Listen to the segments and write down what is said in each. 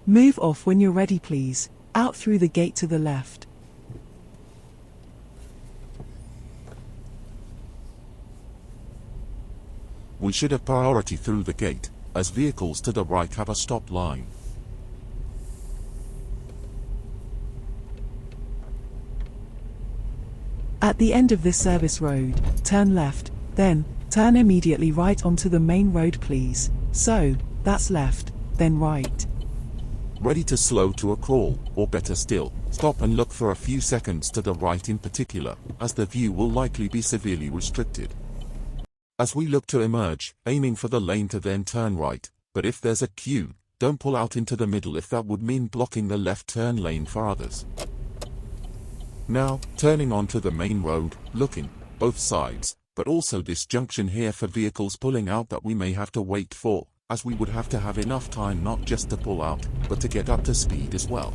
Move off when you're ready please, out through the gate to the left. We should have priority through the gate, as vehicles to the right have a stop line. At the end of this service road, turn left, then, turn immediately right onto the main road please. So, that's left, then right. Ready to slow to a crawl, or better still, stop and look for a few seconds to the right in particular, as the view will likely be severely restricted. As we look to emerge, aiming for the lane to then turn right, but if there's a queue, don't pull out into the middle if that would mean blocking the left turn lane for others. Now, turning onto the main road, looking, both sides, but also this junction here for vehicles pulling out that we may have to wait for, as we would have to have enough time not just to pull out, but to get up to speed as well.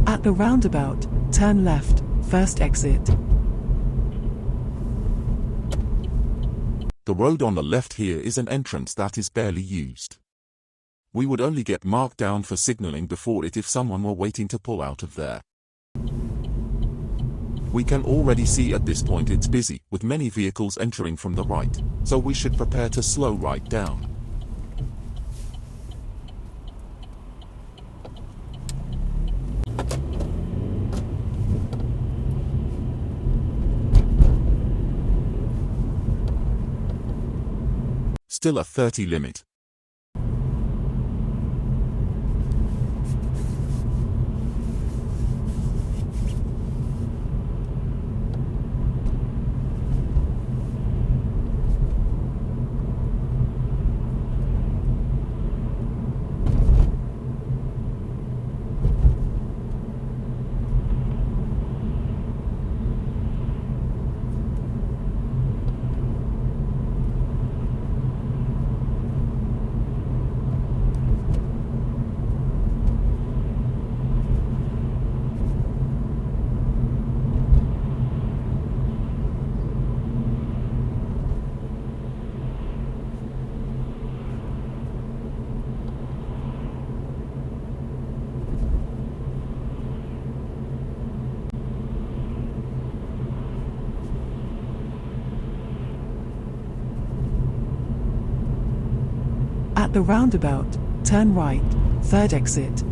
At the roundabout, turn left, first exit. The road on the left here is an entrance that is barely used. We would only get marked down for signaling before it if someone were waiting to pull out of there. We can already see at this point it's busy, with many vehicles entering from the right, so we should prepare to slow right down. Still a 30 limit. At the roundabout, turn right, third exit.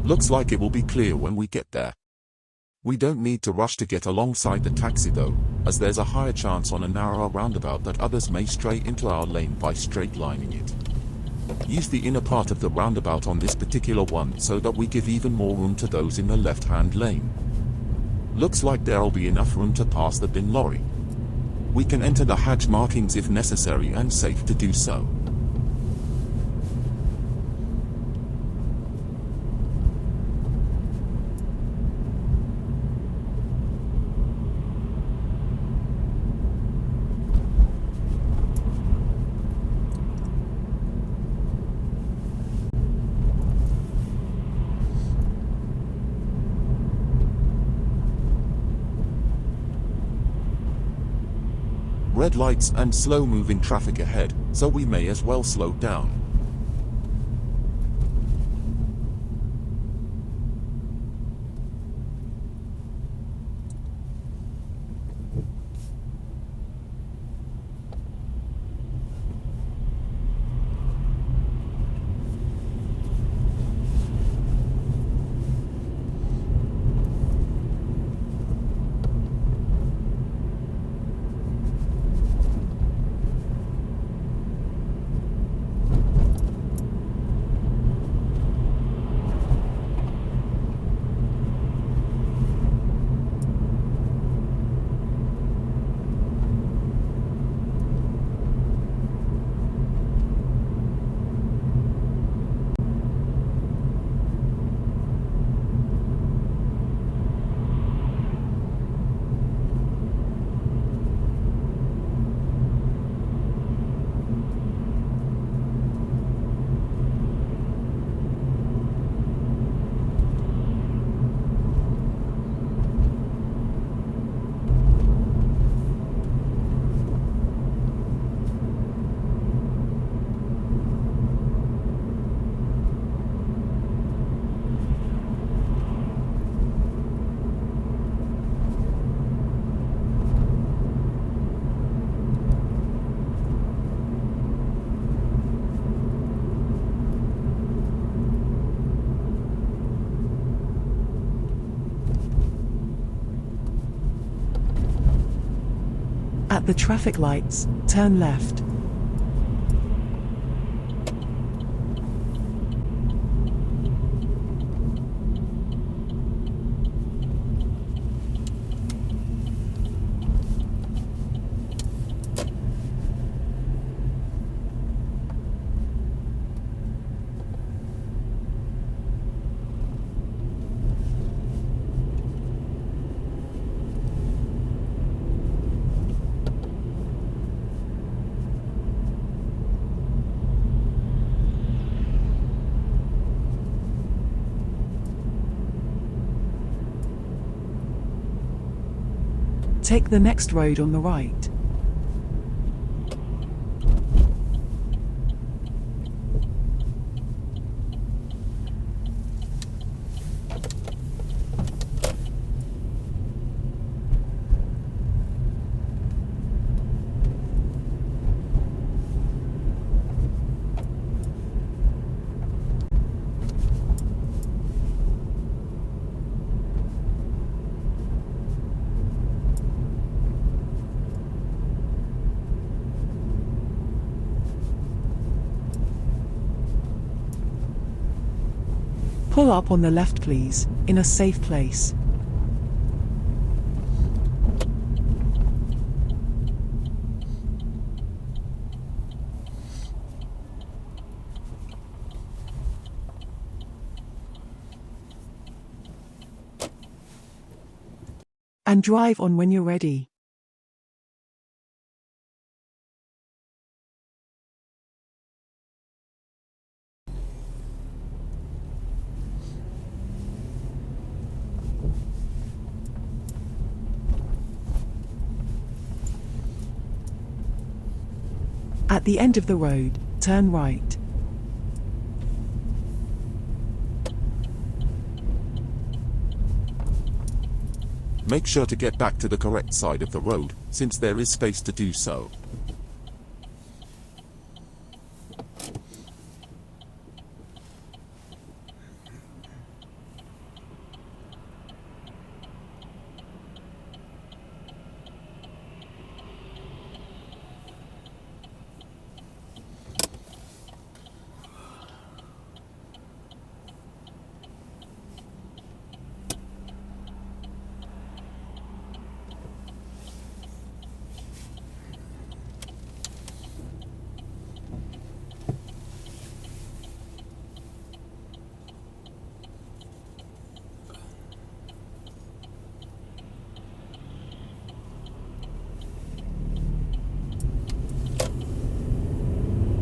Looks like it will be clear when we get there. We don't need to rush to get alongside the taxi though, as there's a higher chance on a narrower roundabout that others may stray into our lane by straight lining it. Use the inner part of the roundabout on this particular one so that we give even more room to those in the left-hand lane. Looks like there'll be enough room to pass the bin lorry. We can enter the hatch markings if necessary and safe to do so. Red lights and slow-moving traffic ahead, so we may as well slow down. At the traffic lights, turn left. Take the next road on the right. Pull up on the left please, in a safe place. And drive on when you're ready. At the end of the road, turn right. Make sure to get back to the correct side of the road, since there is space to do so.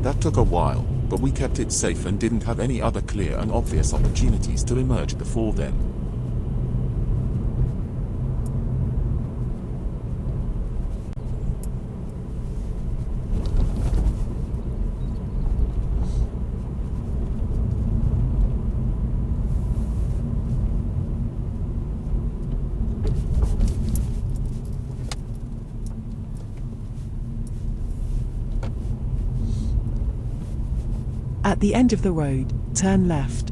That took a while, but we kept it safe and didn't have any other clear and obvious opportunities to emerge before then. At the end of the road, turn left.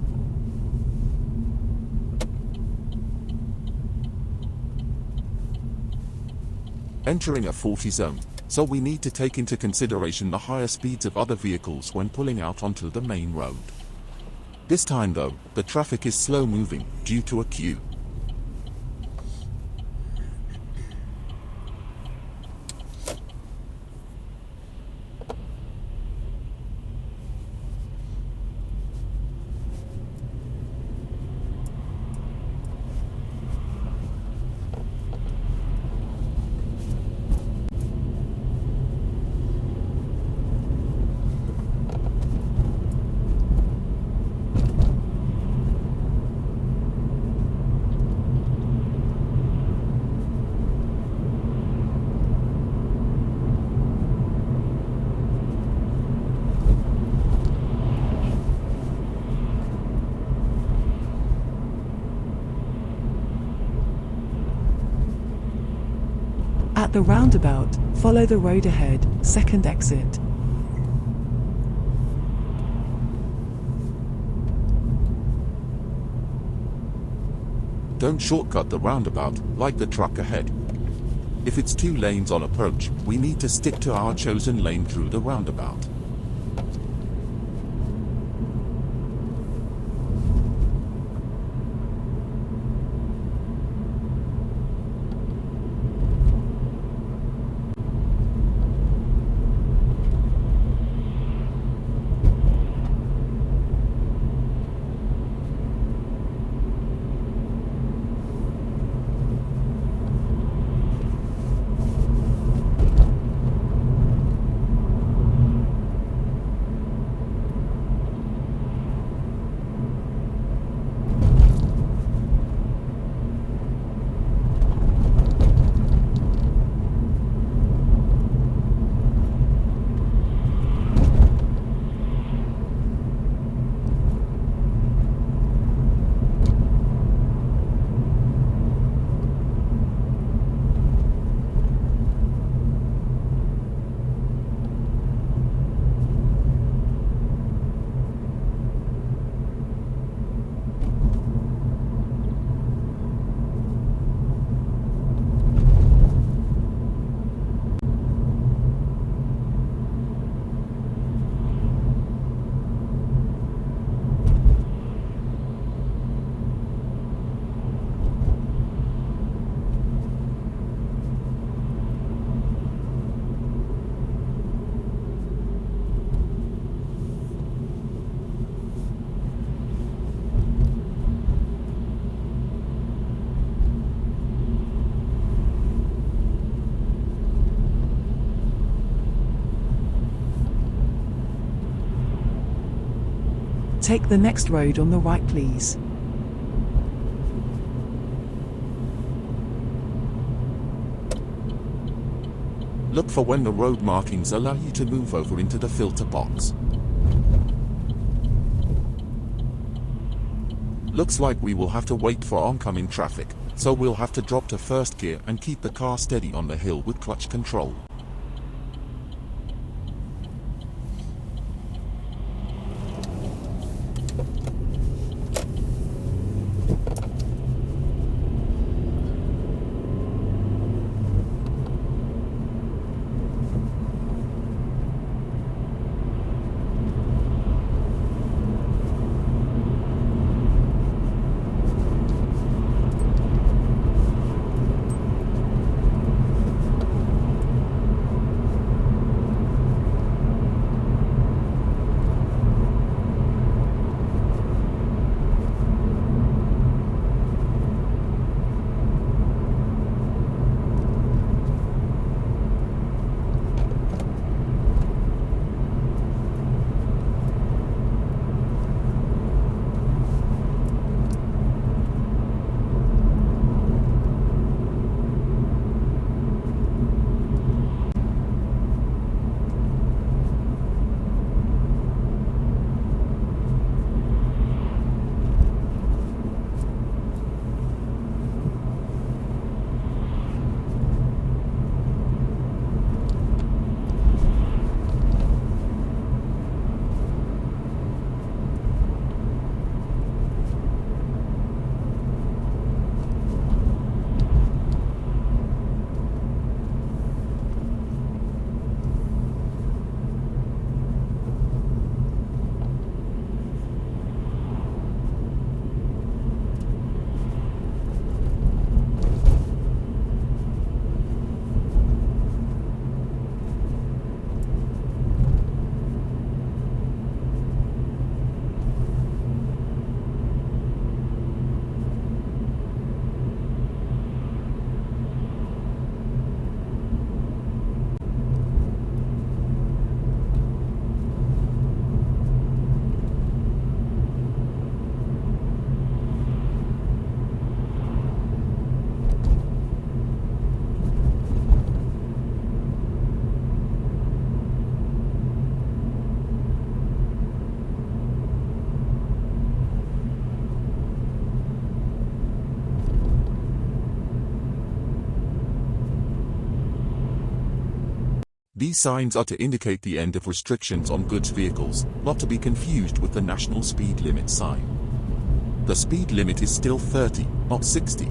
Entering a 40 zone, so we need to take into consideration the higher speeds of other vehicles when pulling out onto the main road. This time though, the traffic is slow moving, due to a queue. At the roundabout, follow the road ahead, second exit. Don't shortcut the roundabout, like the truck ahead. If it's 2 lanes on approach, we need to stick to our chosen lane through the roundabout. Take the next road on the right, please. Look for when the road markings allow you to move over into the filter box. Looks like we will have to wait for oncoming traffic, so we'll have to drop to first gear and keep the car steady on the hill with clutch control. These signs are to indicate the end of restrictions on goods vehicles, not to be confused with the national speed limit sign. The speed limit is still 30, not 60.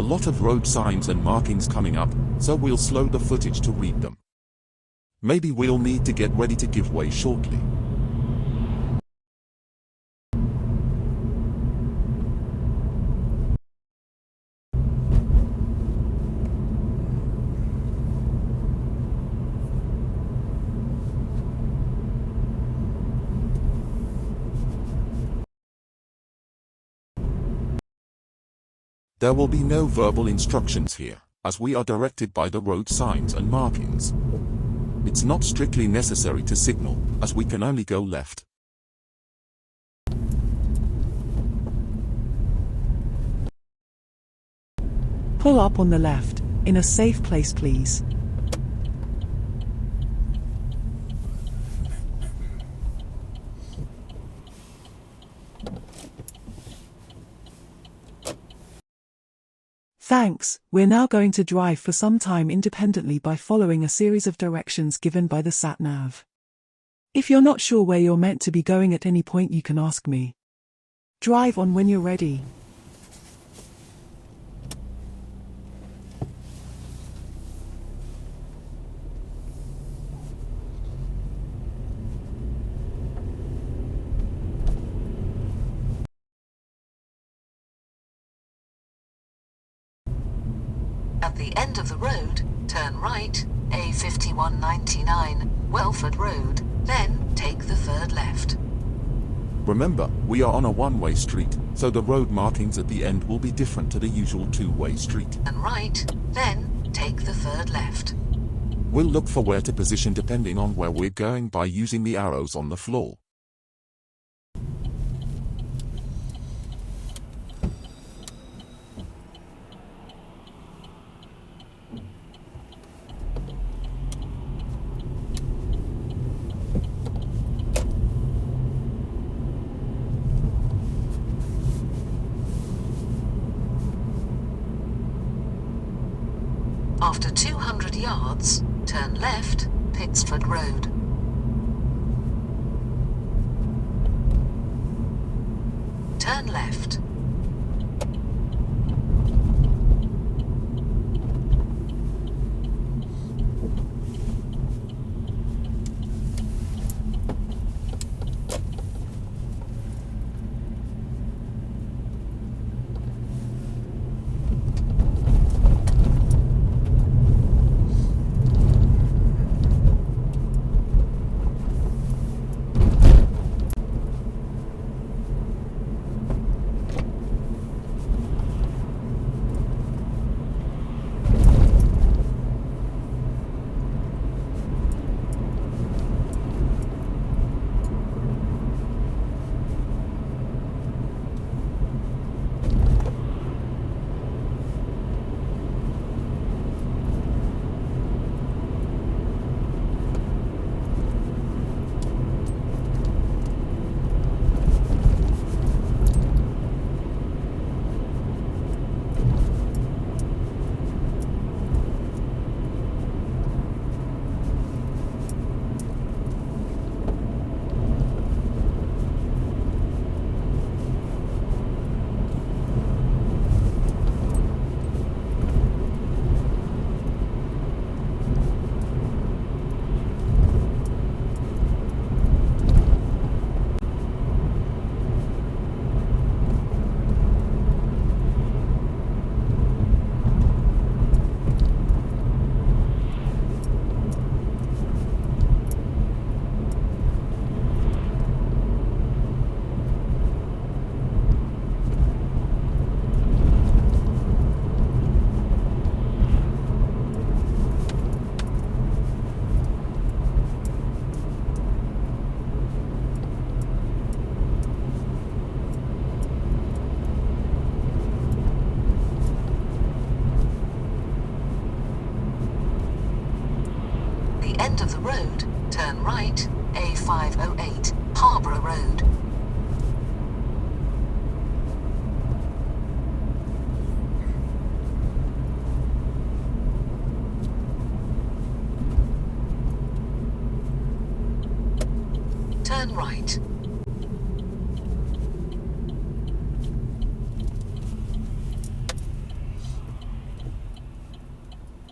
A lot of road signs and markings coming up, so we'll slow the footage to read them. Maybe we'll need to get ready to give way shortly. There will be no verbal instructions here, as we are directed by the road signs and markings. It's not strictly necessary to signal, as we can only go left. Pull up on the left, in a safe place please. Thanks, we're now going to drive for some time independently by following a series of directions given by the sat-nav. If you're not sure where you're meant to be going at any point you can ask me. Drive on when you're ready. At the end of the road, turn right, A5199, Welford Road, then take the third left. Remember, we are on a one-way street, so the road markings at the end will be different to the usual two-way street. Turn right, then take the third left. We'll look for where to position depending on where we're going by using the arrows on the floor. After 200 yards, turn left, Pitsford Road. Turn left. End of the road, turn right, A508, Harborough Road. Turn right.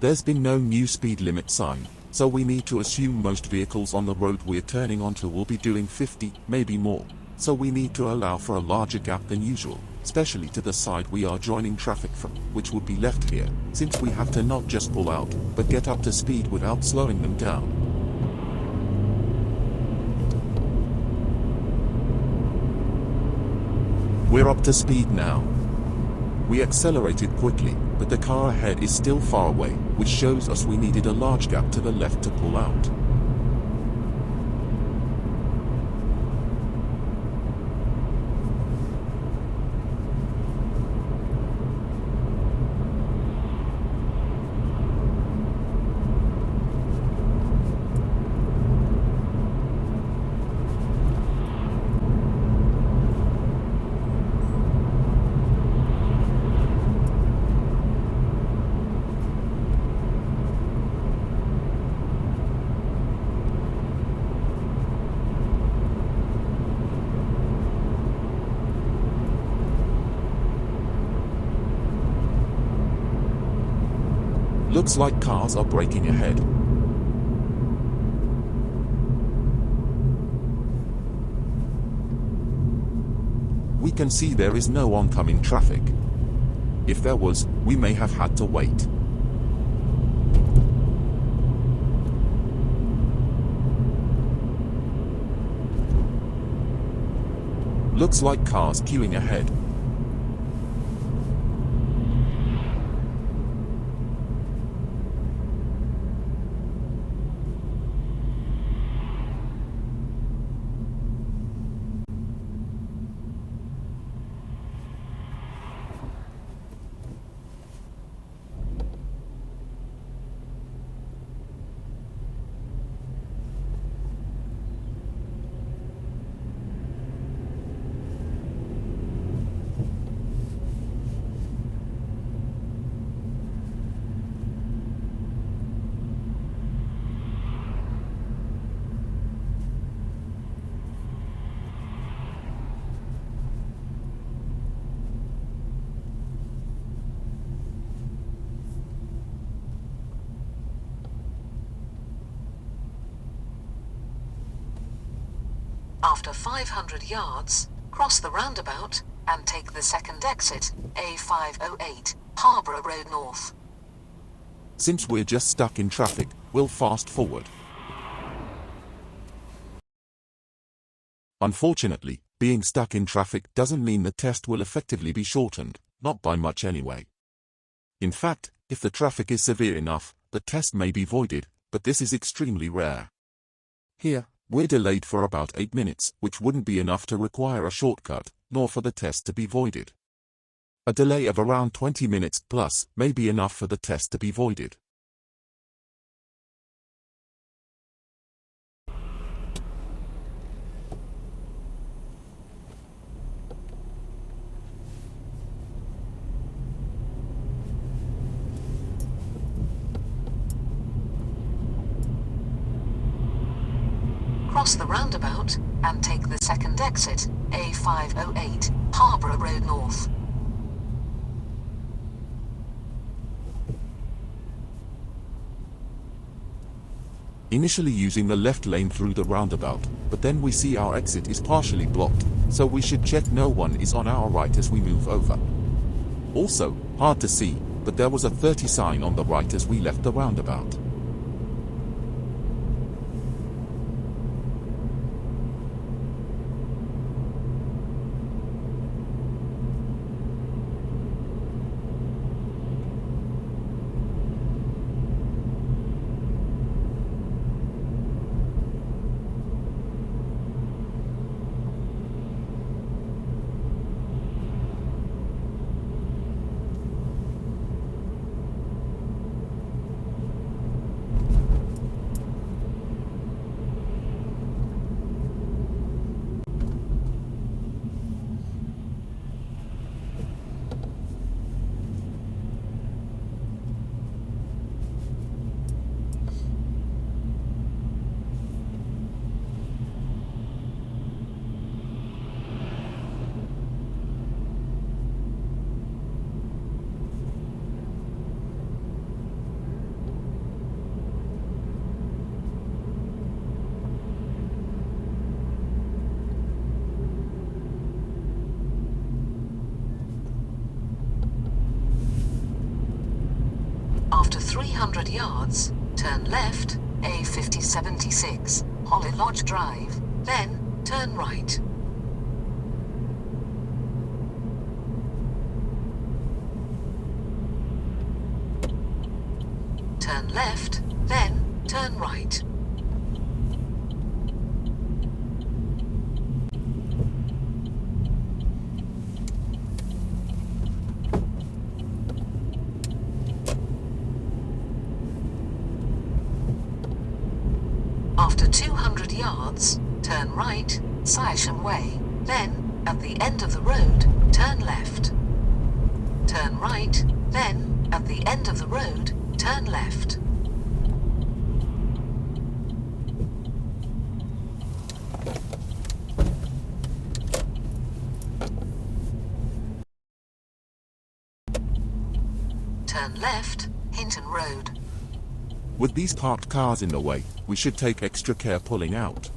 There's been no new speed limit sign, so we need to assume most vehicles on the road we're turning onto will be doing 50, maybe more. So we need to allow for a larger gap than usual, especially to the side we are joining traffic from, which would be left here, since we have to not just pull out, but get up to speed without slowing them down. We're up to speed now. We accelerated quickly, but the car ahead is still far away, which shows us we needed a large gap to the left to pull out. Looks like cars are braking ahead. We can see there is no oncoming traffic. If there was, we may have had to wait. Looks like cars queuing ahead. After 500 yards, cross the roundabout and take the second exit, A508, Harborough Road North. Since we're just stuck in traffic, we'll fast forward. Unfortunately, being stuck in traffic doesn't mean the test will effectively be shortened, not by much anyway. In fact, if the traffic is severe enough, the test may be voided, but this is extremely rare. Here, we're delayed for about 8 minutes, which wouldn't be enough to require a shortcut, nor for the test to be voided. A delay of around 20 minutes plus may be enough for the test to be voided. Cross the roundabout and take the second exit, A508, Harborough Road North. Initially using the left lane through the roundabout, but then we see our exit is partially blocked, so we should check no one is on our right as we move over. Also, hard to see, but there was a 30 sign on the right as we left the roundabout. 300 yards, turn left, A5076, Holly Lodge Drive, then turn right. Turn left, then turn right. After 200 yards, turn right, Seysham Way, then, at the end of the road, turn left. Turn right, then, at the end of the road, turn left. Turn left, Hinton Road. With these parked cars in the way, we should take extra care pulling out.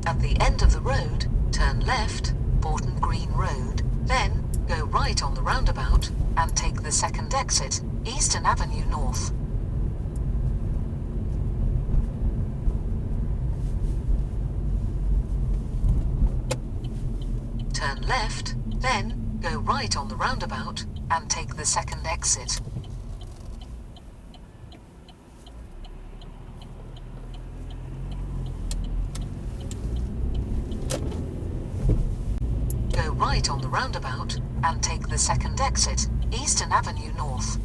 At the end of the road, turn left, Borton Green Road, then go right on the roundabout and take the second exit, Eastern Avenue North. Turn left, then go right on the roundabout and take the second exit. Go right on the roundabout and take the second exit, Eastern Avenue North.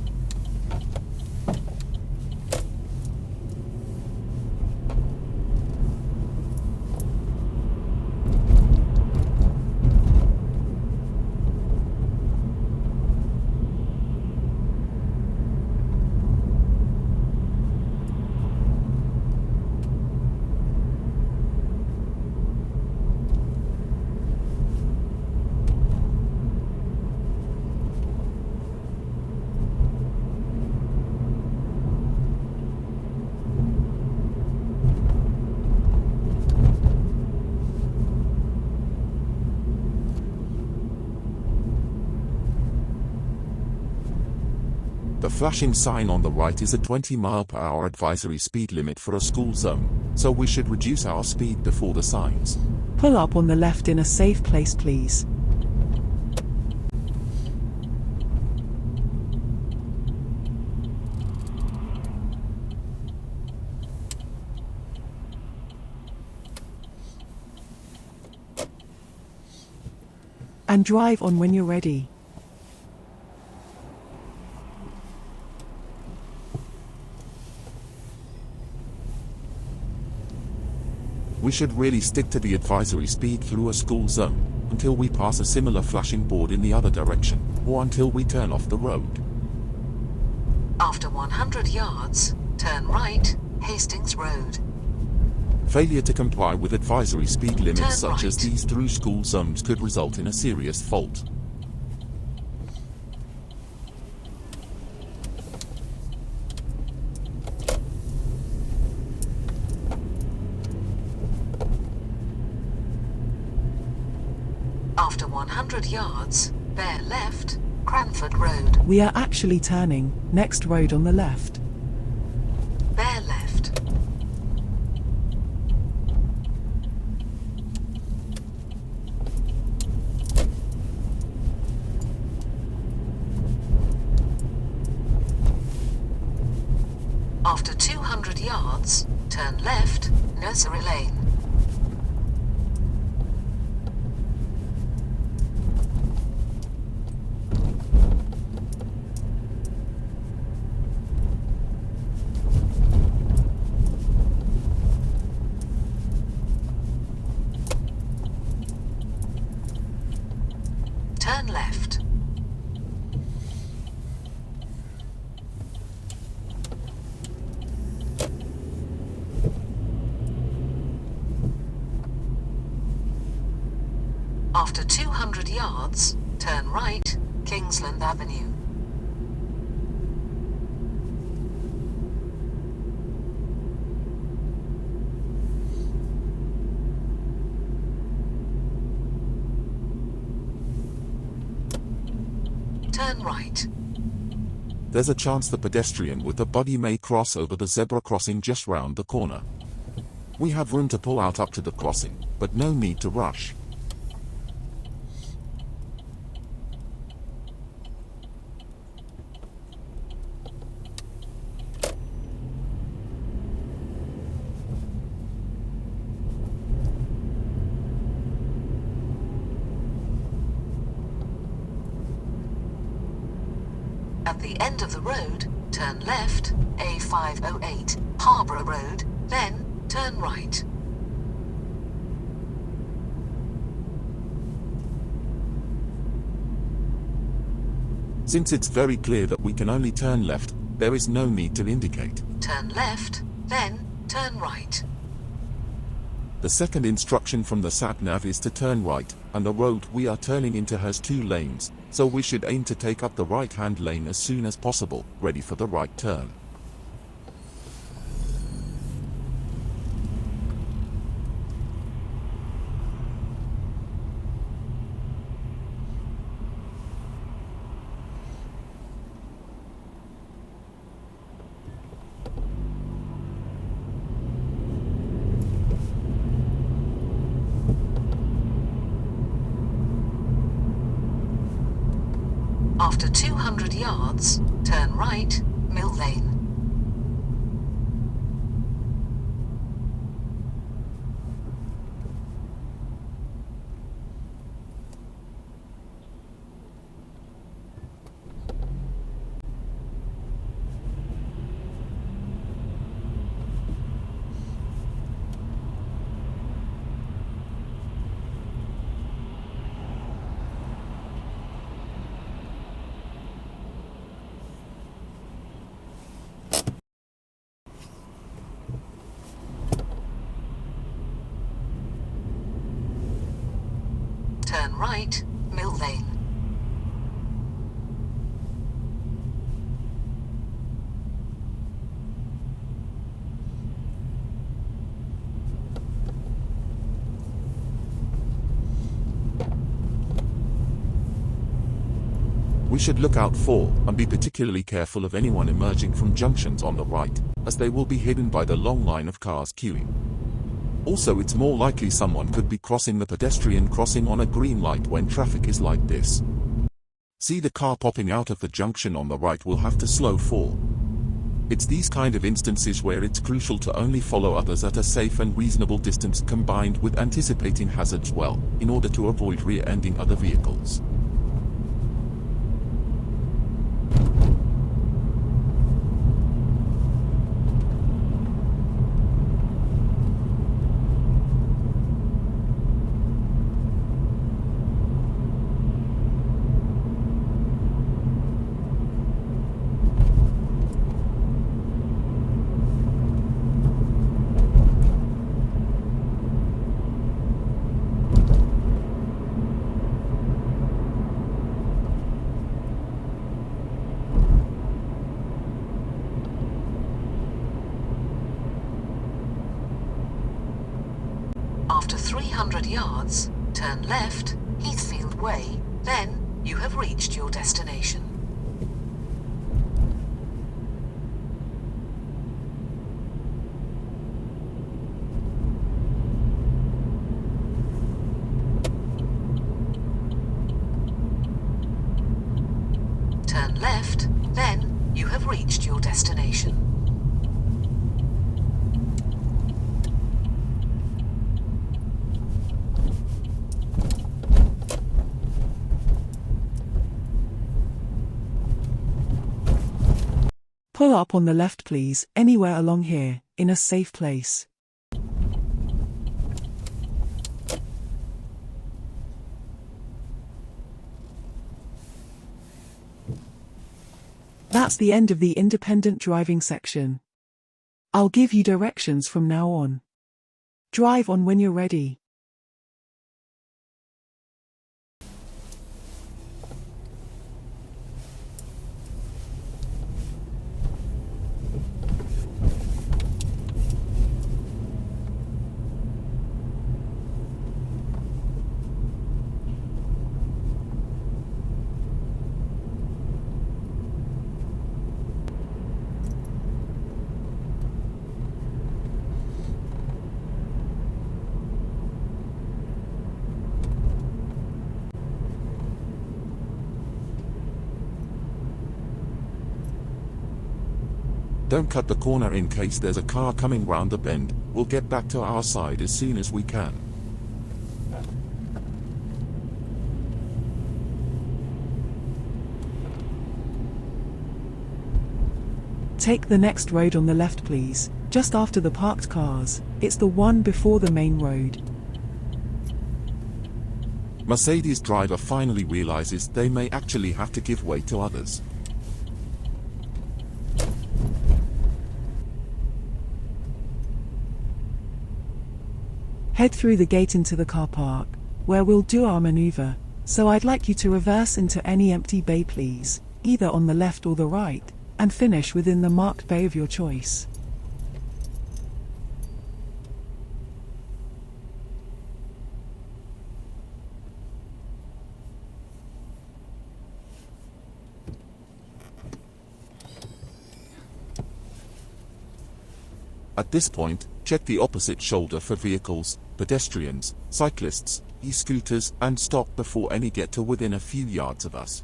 The flashing sign on the right is a 20 mph advisory speed limit for a school zone, so we should reduce our speed before the signs. Pull up on the left in a safe place, please. And drive on when you're ready. We should really stick to the advisory speed through a school zone, until we pass a similar flashing board in the other direction, or until we turn off the road. After 100 yards, turn right, Hastings Road. Failure to comply with advisory speed limits Turn such as right. these through school zones could result in a serious fault. After 100 yards, bear left, Cranford Road. We are actually turning, next road on the left. Bear left. After 200 yards, turn left, Nursery Lane. After 200 yards, turn right, Kingsland Avenue. Turn right. There's a chance the pedestrian with the buggy may cross over the zebra crossing just round the corner. We have room to pull out up to the crossing, but no need to rush. At the end of the road, turn left, A508, Harbour Road, then turn right. Since it's very clear that we can only turn left, there is no need to indicate. Turn left, then turn right. The second instruction from the sat-nav is to turn right, and the road we are turning into has 2 lanes, so we should aim to take up the right-hand lane as soon as possible, ready for the right turn. After 200 yards, turn right, Mill Lane. Turn right, Mill Lane. We should look out for, and be particularly careful of anyone emerging from junctions on the right, as they will be hidden by the long line of cars queuing. Also, it's more likely someone could be crossing the pedestrian crossing on a green light when traffic is like this. See the car popping out of the junction on the right will have to slow for. It's these kind of instances where it's crucial to only follow others at a safe and reasonable distance combined with anticipating hazards well, in order to avoid rear-ending other vehicles. After 300 yards, turn left, Heathfield Way, then you have reached your destination. Turn left, then you have reached your destination. Pull up on the left please, anywhere along here, in a safe place. That's the end of the independent driving section. I'll give you directions from now on. Drive on when you're ready. Don't cut the corner in case there's a car coming round the bend. We'll get back to our side as soon as we can. Take the next road on the left please, just after the parked cars. It's the one before the main road. Mercedes driver finally realizes they may actually have to give way to others. Head through the gate into the car park, where we'll do our maneuver, so I'd like you to reverse into any empty bay please, either on the left or the right, and finish within the marked bay of your choice. At this point, check the opposite shoulder for vehicles, pedestrians, cyclists, e-scooters, and stop before any get to within a few yards of us.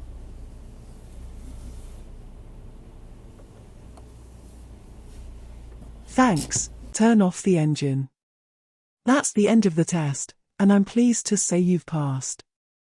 Thanks, turn off the engine. That's the end of the test, and I'm pleased to say you've passed.